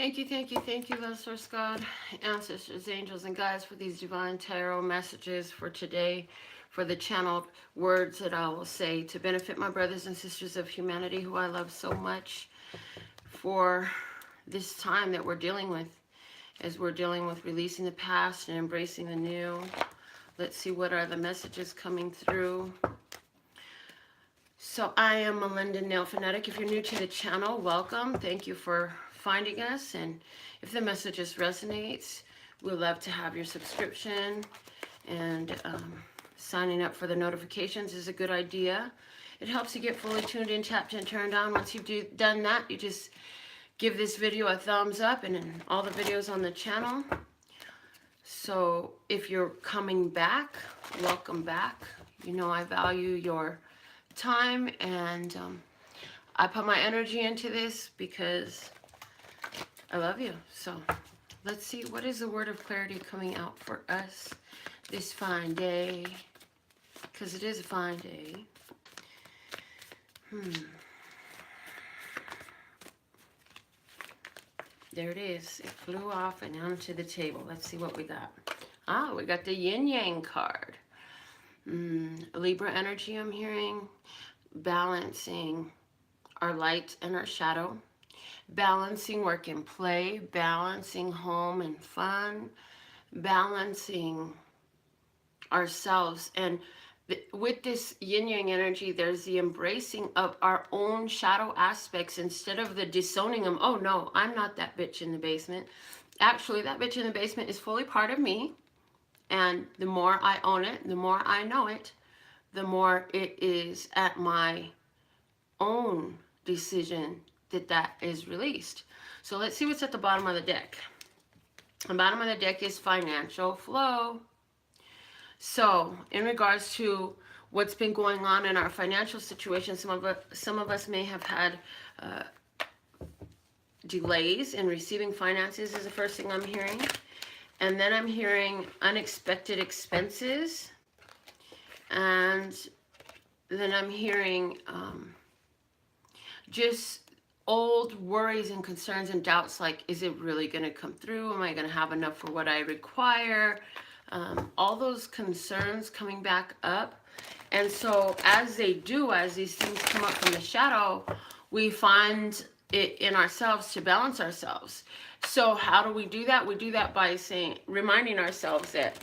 Thank you, love source God, ancestors, angels, and guides for these divine tarot messages for today, for the channeled words that I will say to benefit my brothers and sisters of humanity who I love so much for this time that we're dealing with, as we're dealing with releasing the past and embracing the new. Let's see what are the messages coming through. So I am Melinda, NailFanatic. If you're new to the channel, welcome. Thank you for finding us. And if the messages resonates, we'd love to have your subscription. And signing up for the notifications is a good idea. It helps you get fully tuned in, tapped in, turned on. Once you've done that, you just give this video a thumbs up and all the videos on the channel. So if you're coming back, welcome back. You know I value your time, and I put my energy into this because I love you. So let's see, what is the word of clarity coming out for us this fine day? Because it is a fine day. There it is. It flew off and onto the table. Let's see what we got. Ah, we got the yin yang card. Libra energy, I'm hearing. Balancing our light and our shadow. Balancing work and play. Balancing home and fun. Balancing ourselves. And with this yin yang energy, there's the embracing of our own shadow aspects instead of the disowning them. Oh no, I'm not that bitch in the basement. Actually, that bitch in the basement is fully part of me. And the more I own it, the more I know it, the more it is at my own decision that that is released. So let's see what's at the bottom of the deck. The bottom of the deck is financial flow. So in regards to what's been going on in our financial situation, some of us may have had delays in receiving finances is the first thing I'm hearing. And then I'm hearing unexpected expenses. And then I'm hearing just old worries and concerns and doubts, like, is it really going to come through? Am I going to have enough for what I require? All those concerns coming back up. And so as they do, as these things come up from the shadow, we find it in ourselves to balance ourselves. So how do we do that? We do that by reminding ourselves that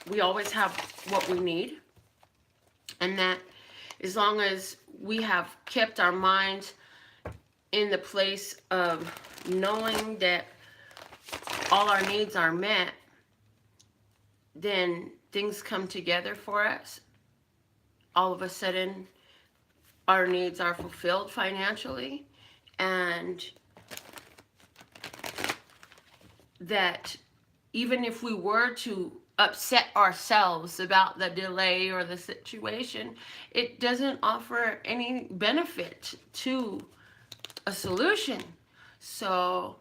we always have what we need. And that as long as we have kept our minds in the place of knowing that all our needs are met, then things come together for us. All of a sudden, our needs are fulfilled financially, and that even if we were to upset ourselves about the delay or the situation, it doesn't offer any benefit to a solution. So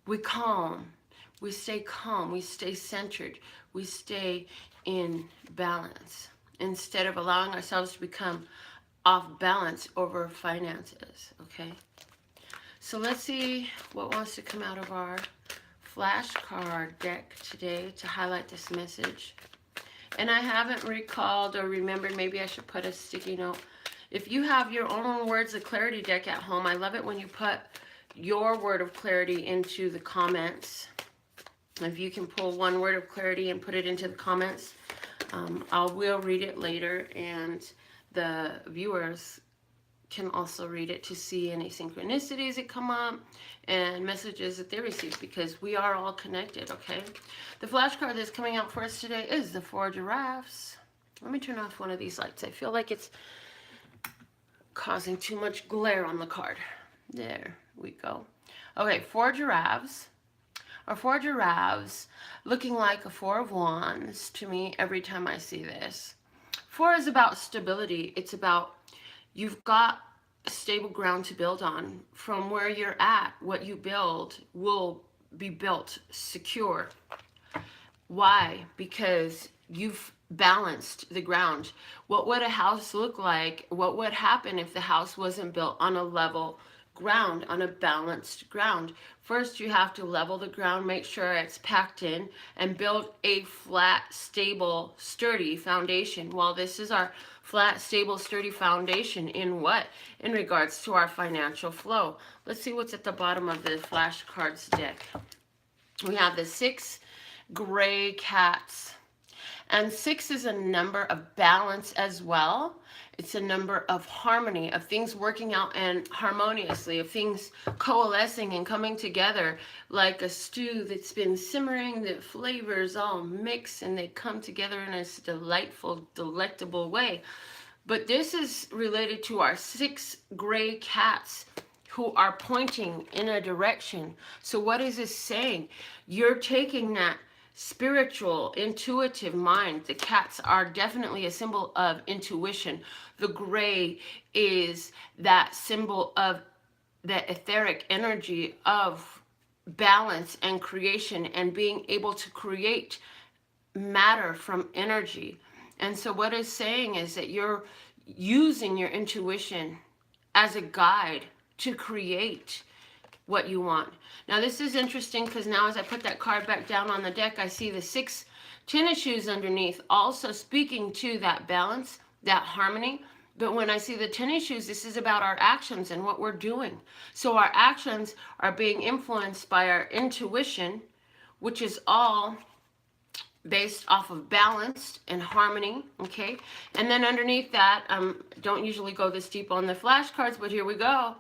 we stay calm, we stay centered, we stay in balance instead of allowing ourselves to become off balance over finances. Okay, so let's see what wants to come out of our flashcard deck today to highlight this message. And I haven't recalled or remembered, maybe I should put a sticky note. If you have your own words of clarity deck at home, I love it when you put your word of clarity into the comments. If you can pull one word of clarity and put it into the comments, I will read it later, and the viewers can also read it to see any synchronicities that come up and messages that they receive, because we are all connected. Okay, the flashcard that's coming out for us today is the 4 giraffes. Let me turn off one of these lights. I feel like it's causing too much glare on the card. There we go. Okay, 4 giraffes. Or 4 giraffes looking like a 4 of wands to me every time I see this. 4 is about stability. It's about you've got stable ground to build on. From where you're at, what you build will be built secure. Why? Because you've balanced the ground. What would a house look like? What would happen if the house wasn't built on a level ground, on a balanced ground. First, you have to level the ground, make sure it's packed in, and build a flat, stable, sturdy foundation. Well, this is our flat, stable, sturdy foundation in what? In regards to our financial flow. Let's see what's at the bottom of the flashcards deck. We have the 6 gray cats. And 6 is a number of balance as well. It's a number of harmony, of things working out and harmoniously, of things coalescing and coming together like a stew that's been simmering, the flavors all mix and they come together in this delightful, delectable way. But this is related to our 6 gray cats who are pointing in a direction. So what is this saying? You're taking that spiritual, intuitive mind. The cats are definitely a symbol of intuition. The gray is that symbol of the etheric energy of balance and creation and being able to create matter from energy. And so what it's saying is that you're using your intuition as a guide to create what you want. Now this is interesting because now as I put that card back down on the deck, I see the 6 tennis shoes underneath, also speaking to that balance, that harmony. But when I see the tennis shoes, this is about our actions and what we're doing. So our actions are being influenced by our intuition, which is all based off of balance and harmony, okay? And then underneath that, don't usually go this deep on the flashcards, but here we go.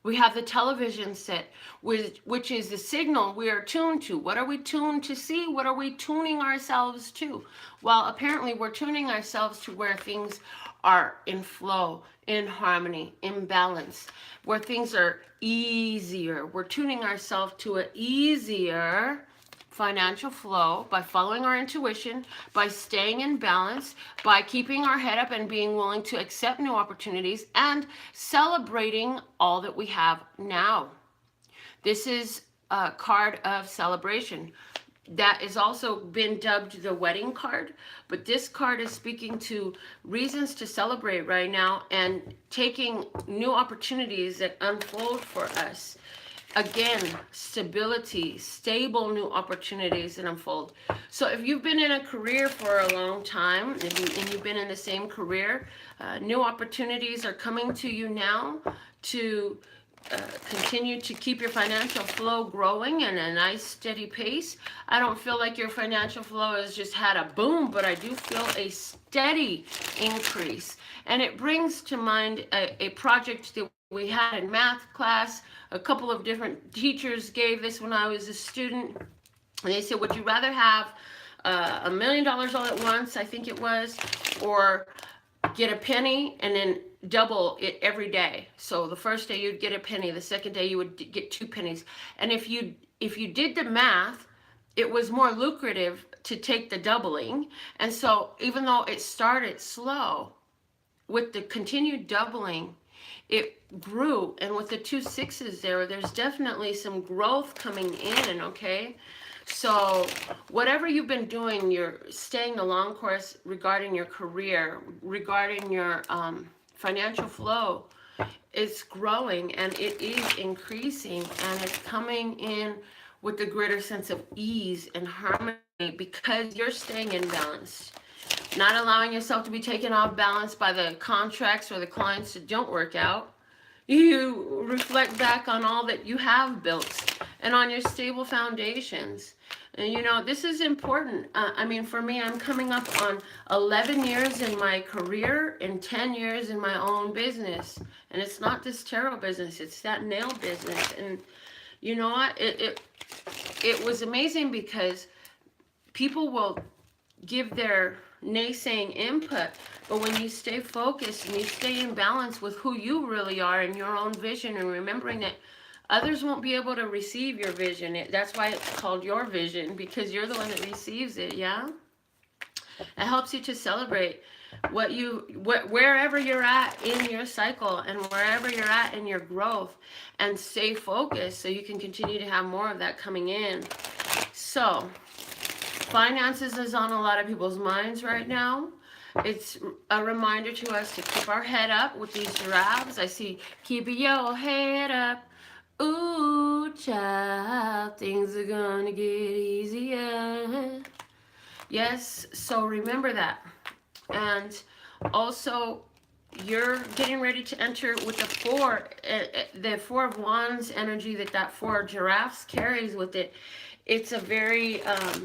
We have the television set, which is the signal we are tuned to. What are we tuned to see? What are we tuning ourselves to? Well, apparently we're tuning ourselves to where things are in flow, in harmony, in balance, where things are easier. We're tuning ourselves to an easier financial flow by following our intuition, by staying in balance, by keeping our head up and being willing to accept new opportunities and celebrating all that we have now. This is a card of celebration that has also been dubbed the wedding card, but this card is speaking to reasons to celebrate right now and taking new opportunities that unfold for us. Again, stability, stable new opportunities that unfold. So if you've been in a career for a long time and you've been in the same career, new opportunities are coming to you now to continue to keep your financial flow growing in a nice steady pace. I don't feel like your financial flow has just had a boom, but I do feel a steady increase. And it brings to mind a project that we had in math class. A couple of different teachers gave this when I was a student. And they said, would you rather have $1 million all at once, I think it was, or get a penny and then double it every day? So the first day you'd get a penny, the second day you would get 2 pennies. And if you did the math, it was more lucrative to take the doubling. And so even though it started slow, with the continued doubling, it grew. And with the 2 6s there's definitely some growth coming in, okay? So whatever you've been doing, you're staying the long course regarding your career, regarding your financial flow. It's growing and it is increasing, and it's coming in with a greater sense of ease and harmony because you're staying in balance. Not allowing yourself to be taken off balance by the contracts or the clients that don't work out. You reflect back on all that you have built and on your stable foundations. And you know, this is important. I mean, for me, I'm coming up on 11 years in my career and 10 years in my own business. And it's not this tarot business, it's that nail business. And you know what? It was amazing because people will give their naysaying input, but when you stay focused and you stay in balance with who you really are and your own vision, and remembering that others won't be able to receive your vision, that's why it's called your vision, because you're the one that receives it. Yeah, it helps you to celebrate wherever you're at in your cycle and wherever you're at in your growth, and stay focused so you can continue to have more of that coming in. So finances is on a lot of people's minds right now. It's a reminder to us to keep our head up with these giraffes. I see, keep your head up. Ooh, child, things are gonna get easier. Yes, so remember that. And also, you're getting ready to enter with the four of wands energy that four giraffes carries with it. It's a very a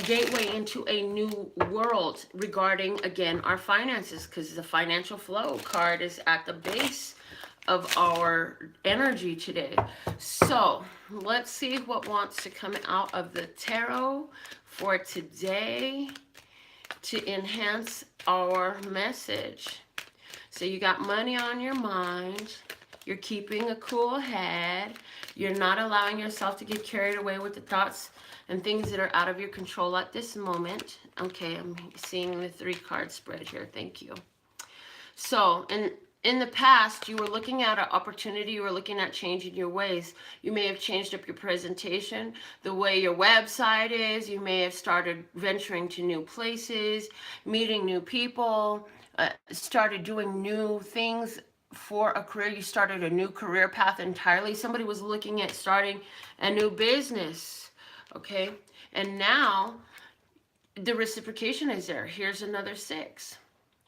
gateway into a new world regarding, again, our finances, because the financial flow card is at the base of our energy today. So let's see what wants to come out of the tarot for today to enhance our message. So you got money on your mind. You're keeping a cool head. You're not allowing yourself to get carried away with the thoughts and things that are out of your control at this moment. Okay, I'm seeing the 3-card spread here. Thank you. So, in the past, you were looking at an opportunity, you were looking at changing your ways. You may have changed up your presentation, the way your website is. You may have started venturing to new places, meeting new people, started doing new things for a career. You started a new career path entirely. Somebody was looking at starting a new business, okay? And now the reciprocation is there. Here's another 6.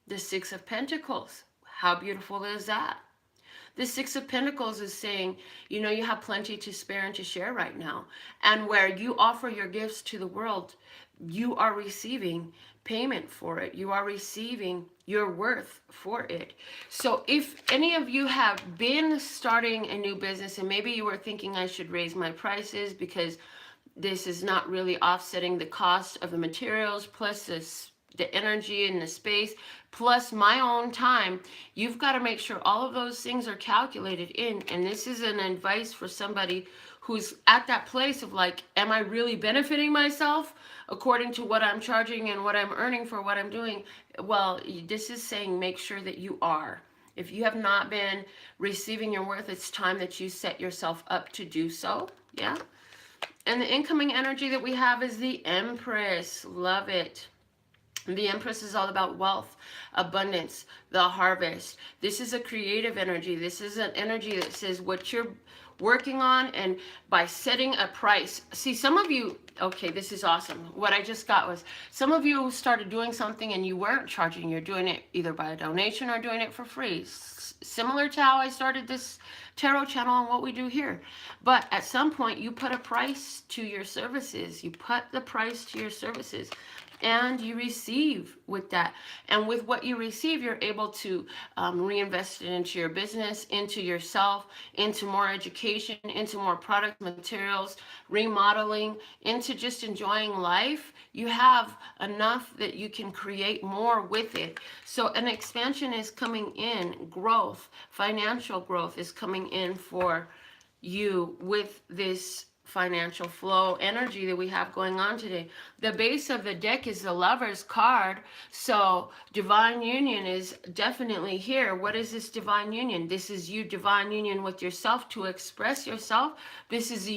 The 6 of Pentacles. How beautiful is that? The 6 of Pentacles is saying, you know, you have plenty to spare and to share right now. And where you offer your gifts to the world, you are receiving payment for it. You are receiving your worth for it. So if any of you have been starting a new business and maybe you were thinking I should raise my prices because this is not really offsetting the cost of the materials plus the energy and the space plus my own time, you've got to make sure all of those things are calculated in. And this is an advice for somebody who's at that place of like, am I really benefiting myself according to what I'm charging and what I'm earning for what I'm doing? Well, this is saying make sure that you are. If you have not been receiving your worth, it's time that you set yourself up to do so. Yeah. And the incoming energy that we have is the Empress. Love it. The Empress is all about wealth, abundance, the harvest. This is a creative energy. This is an energy that says what you're working on, and by setting a price. See, some of you, okay, this is awesome. What I just got was some of you started doing something and you weren't charging. You're doing it either by a donation or doing it for free. Similar to how I started this tarot channel and what we do here. But at some point you put a price to your services. You put the price to your services. And you receive with that. And with what you receive, you're able to reinvest it into your business, into yourself, into more education, into more product materials, remodeling, into just enjoying life. You have enough that you can create more with it. So an expansion is coming in. Growth, financial growth is coming in for you with this financial flow energy that we have going on today. The base of the deck is the Lover's card, so divine union is definitely here. What is this divine union? This is you divine union with yourself to express yourself. This is the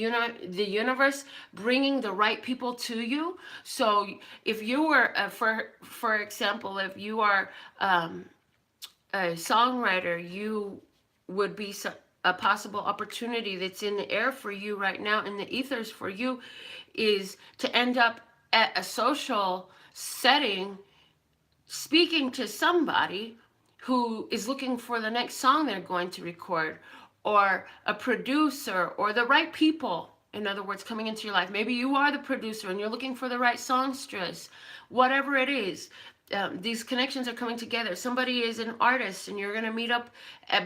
universe bringing the right people to you. So if you were for example, if you are a songwriter, you would be a possible opportunity that's in the air for you right now, in the ethers for you, is to end up at a social setting speaking to somebody who is looking for the next song they're going to record, or a producer, or the right people, in other words, coming into your life. Maybe you are the producer and you're looking for the right songstress. Whatever it is, these connections are coming together. Somebody is an artist and you're going to meet up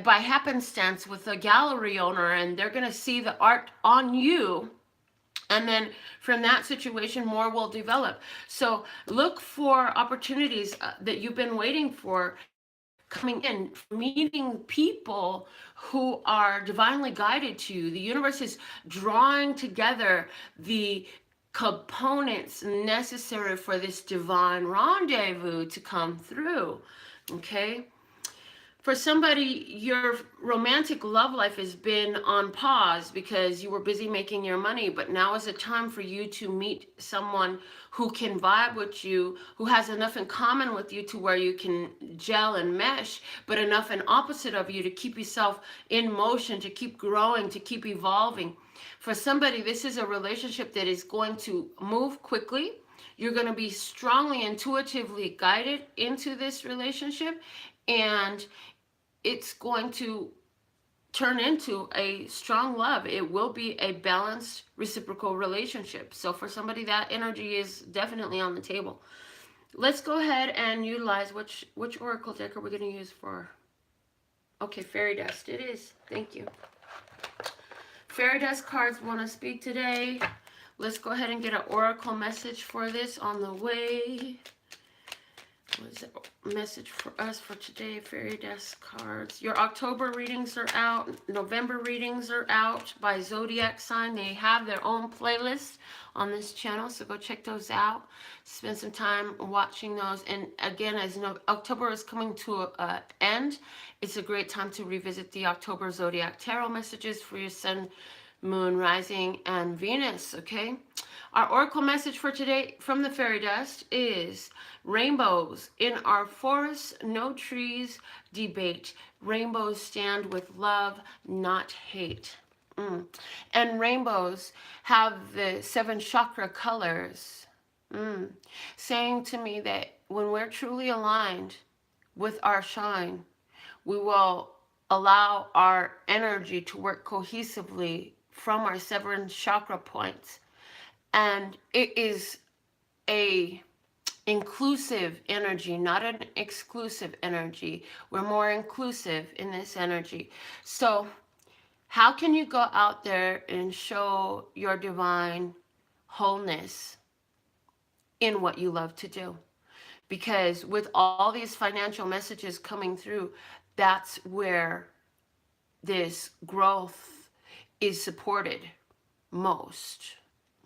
by happenstance with a gallery owner, and they're going to see the art on you. And then from that situation, more will develop. So look for opportunities that you've been waiting for coming in, meeting people who are divinely guided to you. The universe is drawing together the components necessary for this divine rendezvous to come through. Okay? For somebody, your romantic love life has been on pause because you were busy making your money, but now is a time for you to meet someone who can vibe with you, who has enough in common with you to where you can gel and mesh, but enough in opposite of you to keep yourself in motion, to keep growing, to keep evolving. For somebody, this is a relationship that is going to move quickly. You're going to be strongly intuitively guided into this relationship, and it's going to turn into a strong love. It will be a balanced reciprocal relationship. So for somebody, that energy is definitely on the table. Let's go ahead and utilize which oracle deck are we going to use for? Okay, fairy dust it is. Thank you. Fairy dust cards want to speak today. Let's go ahead and get an oracle message for this on the way. What is a message for us for today? Fairy dust cards. Your October readings are out. November readings are out by zodiac sign. They have their own playlist on this channel, so go check those out. Spend some time watching those. And again, as you know, October is coming to an end. It's a great time to revisit the October zodiac tarot messages for your sun, moon, rising, and Venus, okay? Our oracle message for today from the fairy dust is rainbows in our forests, no trees debate. Rainbows stand with love, not hate. And rainbows have the 7 chakra colors, saying to me that when we're truly aligned with our shine, we will allow our energy to work cohesively from our 7 chakra points. And it is a inclusive energy, not an exclusive energy. We're more inclusive in this energy. So how can you go out there and show your divine wholeness in what you love to do? Because with all these financial messages coming through, that's where this growth is supported most.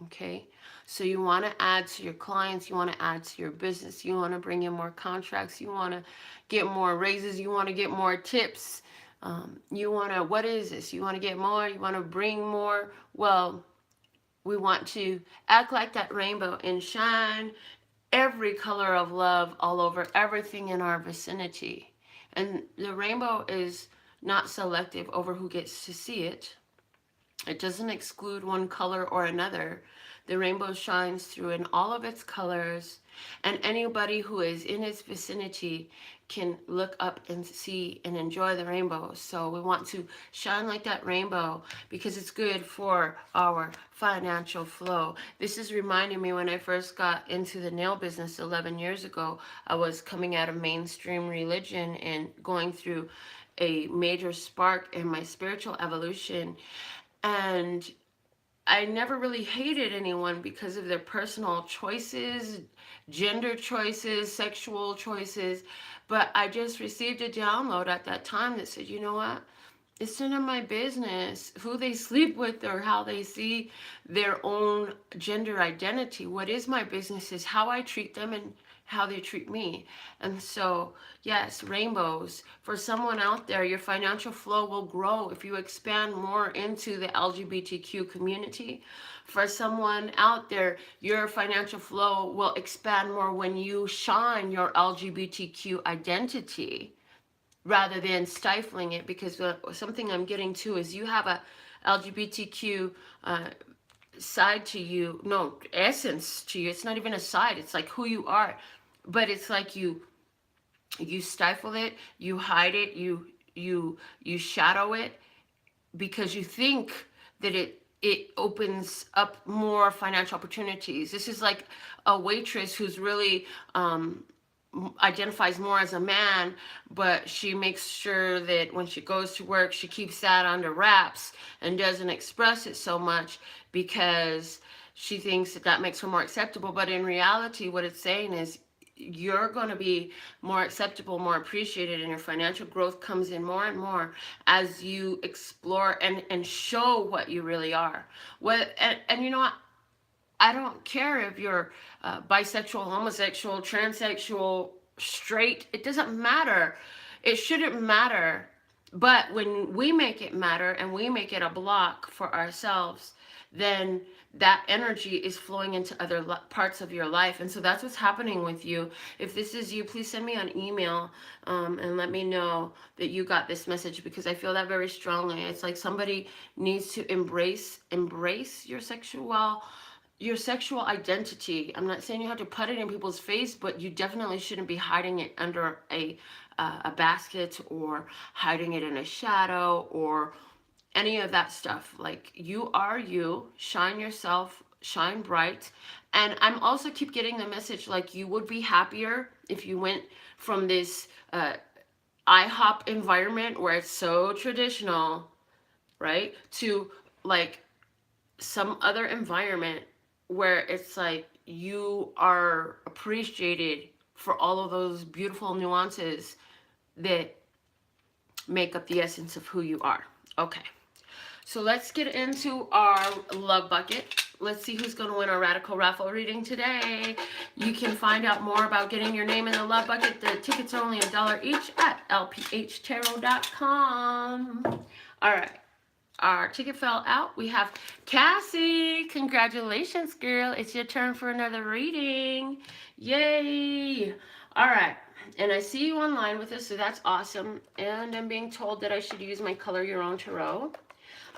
Okay, so you want to add to your clients, you want to add to your business, you want to bring in more contracts, you want to get more raises, you want to get more tips, you want to, what is this? You want to get more, you want to bring more. Well, we want to act like that rainbow and shine every color of love all over everything in our vicinity. And the rainbow is not selective over who gets to see it. It doesn't exclude one color or another. The rainbow shines through in all of its colors, and anybody who is in its vicinity can look up and see and enjoy the rainbow. So we want to shine like that rainbow because it's good for our financial flow. This is reminding me when I first got into the nail business 11 years ago. I was coming out of mainstream religion and going through a major spark in my spiritual evolution. And I never really hated anyone because of their personal choices, gender choices, sexual choices. But I just received a download at that time that said, you know what? It's none of my business who they sleep with or how they see their own gender identity. What is my business is how I treat them and how they treat me. And so, yes, rainbows. For someone out there, your financial flow will grow if you expand more into the LGBTQ community. For someone out there, your financial flow will expand more when you shine your LGBTQ identity rather than stifling it, because something I'm getting to is you have a LGBTQ side to you, no, essence to you. It's not even a side, it's like who you are. But it's like you stifle it, you hide it, you shadow it because you think that it opens up more financial opportunities. This is like a waitress who's really identifies more as a man, but she makes sure that when she goes to work, she keeps that under wraps and doesn't express it so much because she thinks that that makes her more acceptable. But in reality, what it's saying is you're going to be more acceptable, more appreciated, and your financial growth comes in more and more as you explore and show what you really are. And you know what? I don't care if you're bisexual, homosexual, transsexual, straight. It doesn't matter. it shouldn't matter. But when we make it matter and we make it a block for ourselves, then that energy is flowing into other parts of your life. And so that's what's happening with you. If this is you, please send me an email and let me know that you got this message, because I feel that very strongly. It's like somebody needs to embrace your sexual identity. I'm not saying you have to put it in people's face, but you definitely shouldn't be hiding it under a basket, or hiding it in a shadow, or any of that stuff. Like, you are you. Shine yourself, shine bright. And I'm also keep getting the message, like, you would be happier if you went from this IHOP environment where it's so traditional, right, to like some other environment where it's like you are appreciated for all of those beautiful nuances that make up the essence of who you are. Okay, so let's get into our love bucket. Let's see who's going to win our Radical Raffle reading today. You can find out more about getting your name in the love bucket. The tickets are only $1 each at LPHtarot.com. All right. Our ticket fell out. We have Cassie. Congratulations, girl. It's your turn for another reading. Yay. All right. And I see you online with us, so that's awesome. And I'm being told that I should use my Color Your Own Tarot.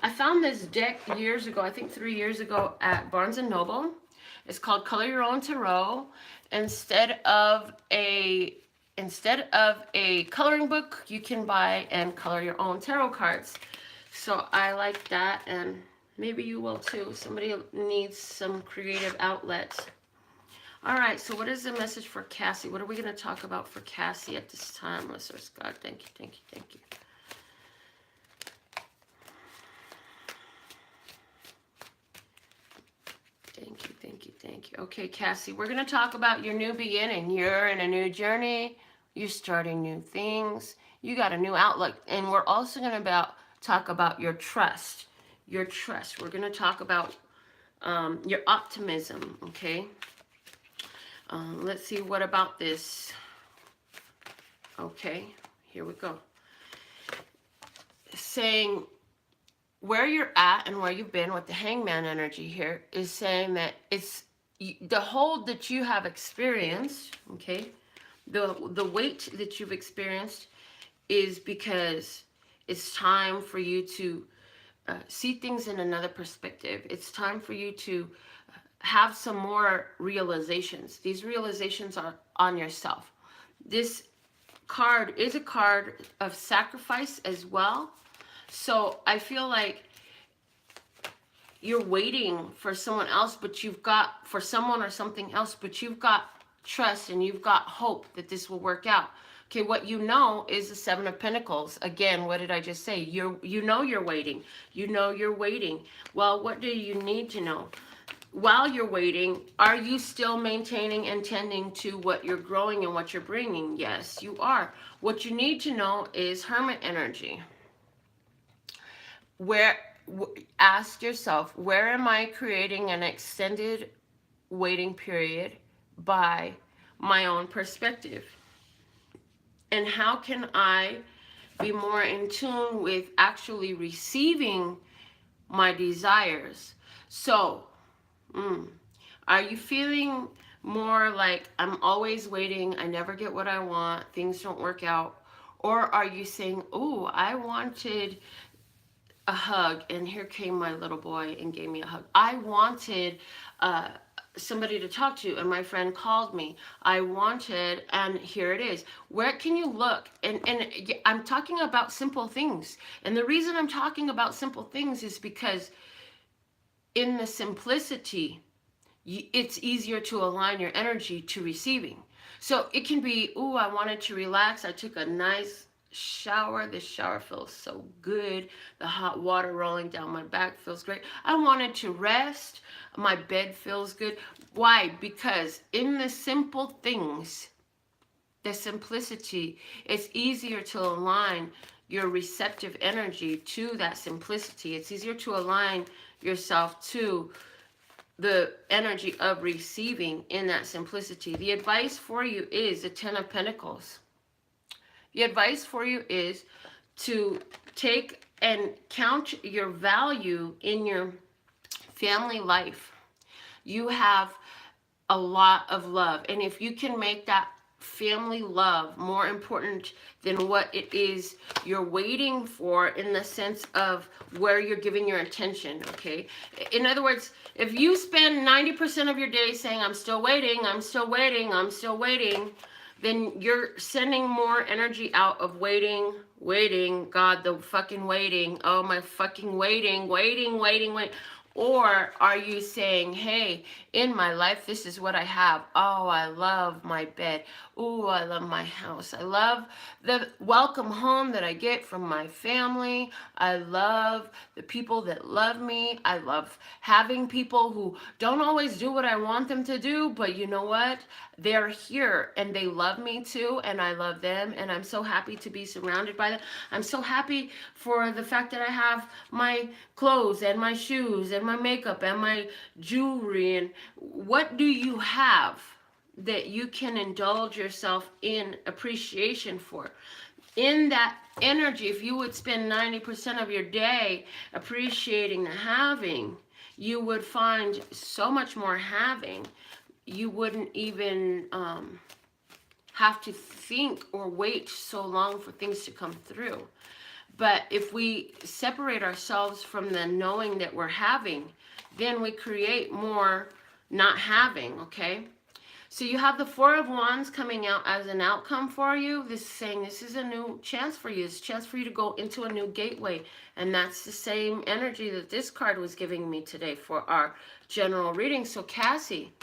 I found this deck years ago, I think 3 years ago, at Barnes & Noble. It's called Color Your Own Tarot. Instead of a coloring book, you can buy and color your own tarot cards. So I like that, and maybe you will too. Somebody needs some creative outlets. All right, so what is the message for Cassie? What are we going to talk about for Cassie at this time? Mr. Scott, thank you, thank you, thank you. Thank you, thank you, thank you. Okay, Cassie, we're going to talk about your new beginning. You're in a new journey. You're starting new things. You got a new outlook. And we're also going to talk about your trust. Your trust. We're going to talk about your optimism, okay? Let's see, what about this? Okay, here we go. Saying where you're at and where you've been with the Hangman energy here is saying that it's the hold that you have experienced, okay? The weight that you've experienced is because it's time for you to see things in another perspective. It's time for you to have some more realizations. These realizations are on yourself. This card is a card of sacrifice as well. So I feel like you're waiting for someone else, but you've got, for someone or something else, but you've got trust and you've got hope that this will work out. Okay, what you know is the Seven of Pentacles. Again, what did I just say? You know you're waiting. You know you're waiting. Well, what do you need to know? While you're waiting, are you still maintaining and tending to what you're growing and what you're bringing? Yes, you are. What you need to know is Hermit energy. Ask yourself, where am I creating an extended waiting period by my own perspective? And how can I be more in tune with actually receiving my desires? So, are you feeling more like I'm always waiting, I never get what I want, things don't work out? Or are you saying, oh, I wanted a hug and here came my little boy and gave me a hug. I wanted somebody to talk to and my friend called me. I wanted, and here it is. Where can you look? And I'm talking about simple things. And the reason I'm talking about simple things is because in the simplicity, it's easier to align your energy to receiving. So it can be, oh, I wanted to relax. I took a nice shower. This shower feels so good. The hot water rolling down my back feels great. I wanted to rest. My bed feels good. Why? Because in the simple things, the simplicity, it's easier to align your receptive energy to that simplicity. It's easier to align yourself to the energy of receiving in that simplicity. The advice for you is the Ten of Pentacles. The advice for you is to take and count your value in your family life. You have a lot of love. And if you can make that family love more important than what it is you're waiting for, in the sense of where you're giving your attention, okay? In other words, if you spend 90% of your day saying, I'm still waiting, I'm still waiting, I'm still waiting, then you're sending more energy out of waiting, waiting, God, the fucking waiting, oh my fucking waiting, waiting, waiting, waiting. Or are you saying, hey, in my life, this is what I have. Oh, I love my bed. Ooh, I love my house. I love the welcome home that I get from my family. I love the people that love me. I love having people who don't always do what I want them to do, but you know what? They're here and they love me too, and I love them, and I'm so happy to be surrounded by them. I'm so happy for the fact that I have my clothes and my shoes and my makeup and my jewelry. And what do you have that you can indulge yourself in appreciation for? In that energy, if you would spend 90% of your day appreciating the having, you would find so much more having. You wouldn't even have to think or wait so long for things to come through. But if we separate ourselves from the knowing that we're having, then we create more not having, okay? So you have the Four of Wands coming out as an outcome for you. This is saying this is a new chance for you. It's a chance for you to go into a new gateway. And that's the same energy that this card was giving me today for our general reading. So Cassie,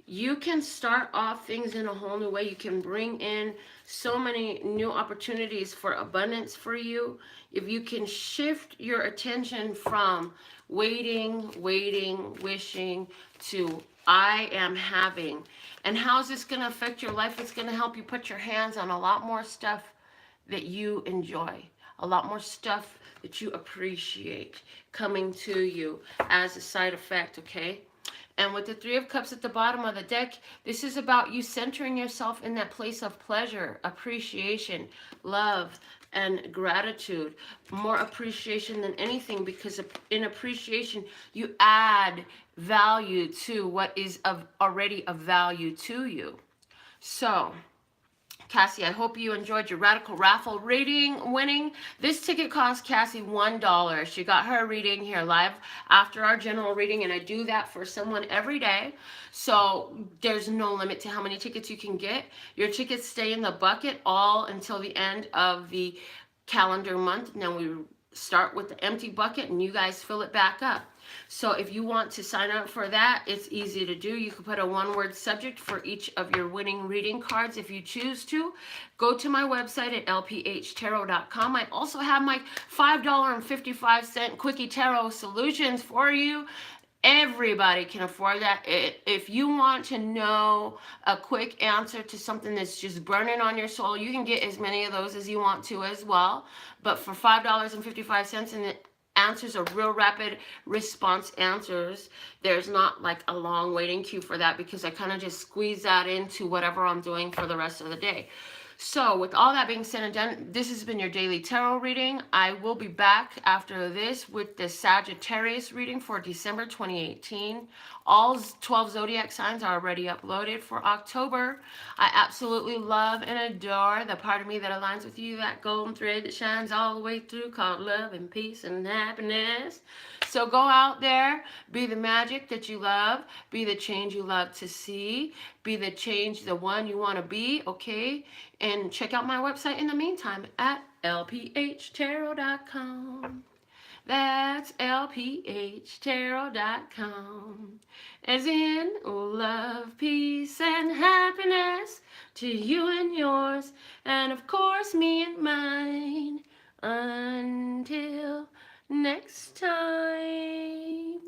you can start off things in a whole new way. You can bring in so many new opportunities for abundance for you. If you can shift your attention from waiting, waiting, wishing to I am having. And how's this going to affect your life? It's going to help you put your hands on a lot more stuff that you enjoy, a lot more stuff that you appreciate coming to you as a side effect, okay? And with the Three of Cups at the bottom of the deck, this is about you centering yourself in that place of pleasure, appreciation, love, and gratitude. More appreciation than anything, because in appreciation, you add value to what is already of value to you. So, Cassie, I hope you enjoyed your Radical Raffle reading winning. This ticket cost Cassie $1. She got her reading here live after our general reading, and I do that for someone every day. So there's no limit to how many tickets you can get. Your tickets stay in the bucket all until the end of the calendar month. Now we start with the empty bucket and you guys fill it back up. So if you want to sign up for that, it's easy to do. You can put a one-word subject for each of your winning reading cards if you choose to. Go to my website at LPHtarot.com. I also have my $5.55 Quickie Tarot solutions for you. Everybody can afford that. If you want to know a quick answer to something that's just burning on your soul, you can get as many of those as you want to as well. But for $5.55, and the answers are real rapid response answers, there's not like a long waiting queue for that, because I kind of just squeeze that into whatever I'm doing for the rest of the day. So with all that being said and done, this has been your daily tarot reading. I will be back after this with the Sagittarius reading for December 2018. All 12 zodiac signs are already uploaded for October. I absolutely love and adore the part of me that aligns with you, that golden thread that shines all the way through, called love and peace and happiness. So go out there, be the magic that you love, be the change you love to see, be the change, the one you want to be, okay? And check out my website in the meantime at LPHtarot.com. That's LPHtarot.com. As in love, peace, and happiness to you and yours, and of course me and mine. Until next time.